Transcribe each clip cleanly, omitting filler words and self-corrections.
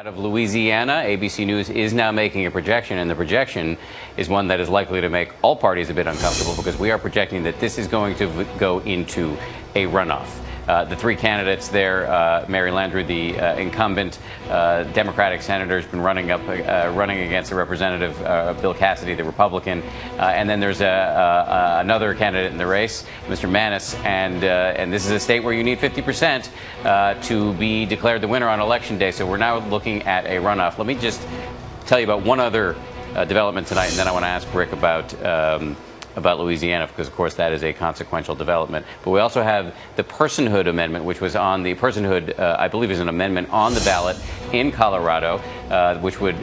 Out of Louisiana, ABC News is now making a projection, and the projection is one that is likely to make all parties a bit uncomfortable because we are projecting that this is going to go into a runoff. The three candidates there, Mary Landreiu, the incumbent Democratic senator, has been running against a representative, Bill Cassidy, the Republican, and then there's another candidate in the race, Mr. Manis, and this is a state where you need 50% to be declared the winner on Election Day. So we're now looking at a runoff. Let me just tell you about one other development tonight, and then I want to ask Rick about Louisiana, because, of course, that is a consequential development. But we also have the personhood amendment, which was on the personhood, I believe is an amendment on the ballot in Colorado, which would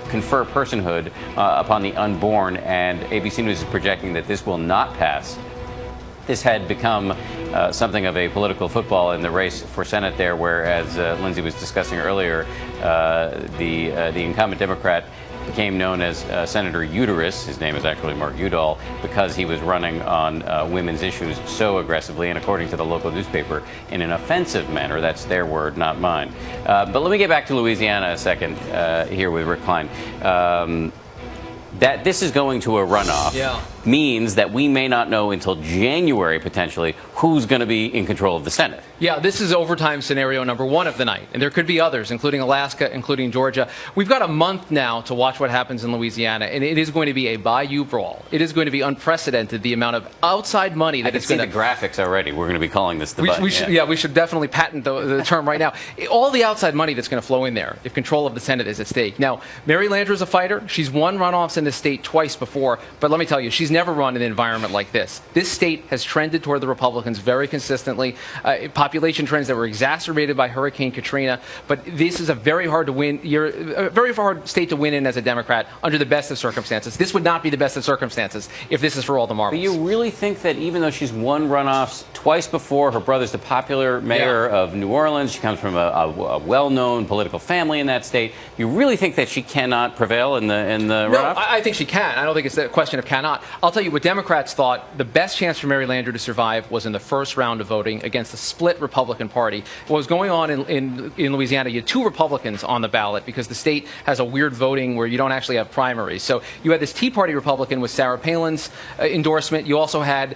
confer personhood upon the unborn. And ABC News is projecting that this will not pass. This had become something of a political football in the race for Senate there, whereas Lindsay was discussing earlier, the incumbent Democrat became known as Senator Uterus. His name is actually Mark Udall, because he was running on women's issues so aggressively and, according to the local newspaper, in an offensive manner. That's their word, not mine. But let me get back to Louisiana a second here with Rick Klein. That this is going to a runoff means that we may not know until January, potentially, who's going to be in control of the Senate. Yeah, this is overtime scenario number one of the night, and there could be others, including Alaska, including Georgia. We've got a month now to watch what happens in Louisiana, and it is going to be a bayou brawl. It is going to be unprecedented, the amount of outside money that it's going to... I can see the graphics already. We're going to be calling this the we should definitely patent the term right now. All the outside money that's going to flow in there if control of the Senate is at stake. Now, Mary Landreiu is a fighter. She's won runoffs in the state twice before, but let me tell you, she's never run in an environment like this. This state has trended toward the Republicans very consistently. Population trends that were exacerbated by Hurricane Katrina, but this is a very hard state to win in as a Democrat under the best of circumstances. This would not be the best of circumstances if this is for all the marbles. But you really think that even though she's won runoffs twice before, her brother's the popular mayor of New Orleans, she comes from a well-known political family in that state, you really think that she cannot prevail in the runoff? No, I think she can. I don't think it's a question of cannot. I'll tell you what Democrats thought the best chance for Mary Landreiu to survive was in the first round of voting against the split Republican Party. What was going on in Louisiana, you had two Republicans on the ballot because the state has a weird voting where you don't actually have primaries. So you had this Tea Party Republican with Sarah Palin's endorsement. You also had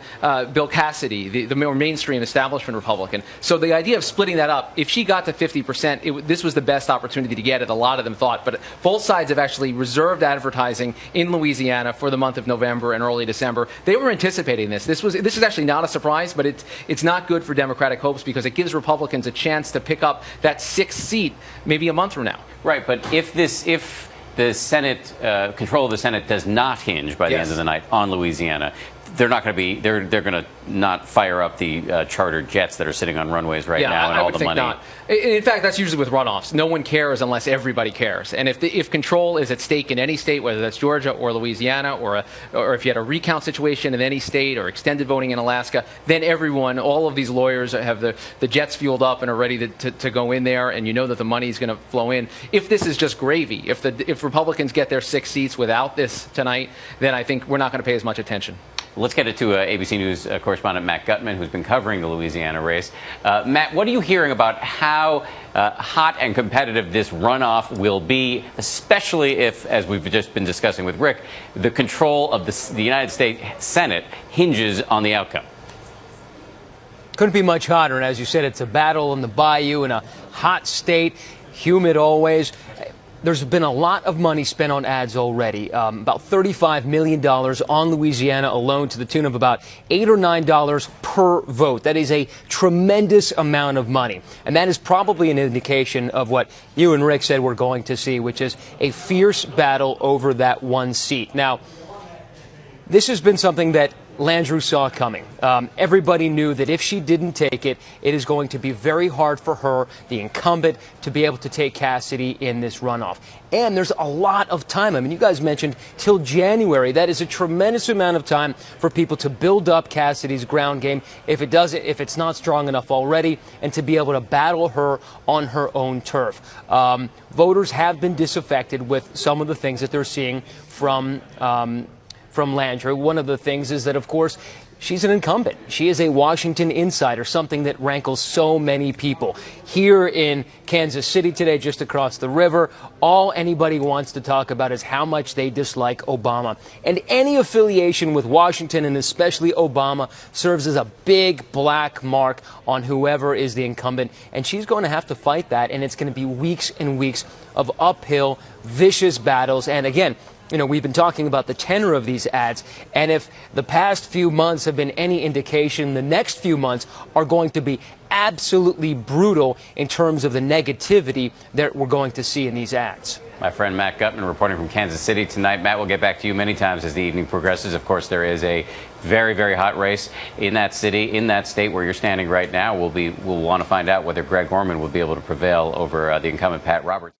Bill Cassidy, the more mainstream establishment Republican. So the idea of splitting that up, if she got to 50%, this was the best opportunity to get it, a lot of them thought. But both sides have actually reserved advertising in Louisiana for the month of November and early December. They were anticipating this. This is actually not a surprise, but it's not good for Democratic hopes because it gives Republicans a chance to pick up that sixth seat maybe a month from now. Right, but if the Senate control of the Senate does not hinge by the end of the night on Louisiana, they're not going to be. They're going to not fire up the chartered jets that are sitting on runways right now and all the money. Not. In fact, that's usually with runoffs. No one cares unless everybody cares. And if control is at stake in any state, whether that's Georgia or Louisiana, or if you had a recount situation in any state or extended voting in Alaska, then everyone, all of these lawyers have the jets fueled up and are ready to go in there, and you know that the money is going to flow in. If this is just gravy, if Republicans get their 6 seats without this tonight, then I think we're not going to pay as much attention. Let's get it to ABC News correspondent Matt Gutman, who's been covering the Louisiana race. Matt, what are you hearing about how hot and competitive this runoff will be, especially if, as we've just been discussing with Rick, the control of the United States Senate hinges on the outcome? Couldn't be much hotter. And as you said, it's a battle in the bayou in a hot state, humid always. There's been a lot of money spent on ads already, about $35 million on Louisiana alone, to the tune of about $8 or $9 per vote. That is a tremendous amount of money. And that is probably an indication of what you and Rick said we're going to see, which is a fierce battle over that one seat. Now, this has been something that Landreiu saw coming. Everybody knew that if she didn't take it, it is going to be very hard for her, the incumbent, to be able to take Cassidy in this runoff. And there's a lot of time. I mean, you guys mentioned till January. That is a tremendous amount of time for people to build up Cassidy's ground game if it's not strong enough already, and to be able to battle her on her own turf. Voters have been disaffected with some of the things that they're seeing from Landreiu. One of the things is that, of course, she's an incumbent. She is a Washington insider, something that rankles so many people. Here in Kansas City today, just across the river, all anybody wants to talk about is how much they dislike Obama. And any affiliation with Washington, and especially Obama, serves as a big black mark on whoever is the incumbent. And she's going to have to fight that, and it's going to be weeks and weeks of uphill, vicious battles. And again, you know, we've been talking about the tenor of these ads, and if the past few months have been any indication, the next few months are going to be absolutely brutal in terms of the negativity that we're going to see in these ads. My friend Matt Gutman reporting from Kansas City tonight. Matt, we'll get back to you many times as the evening progresses. Of course, there is a very, very hot race in that city, in that state where you're standing right now. We'll want to find out whether Greg Orman will be able to prevail over the incumbent Pat Roberts.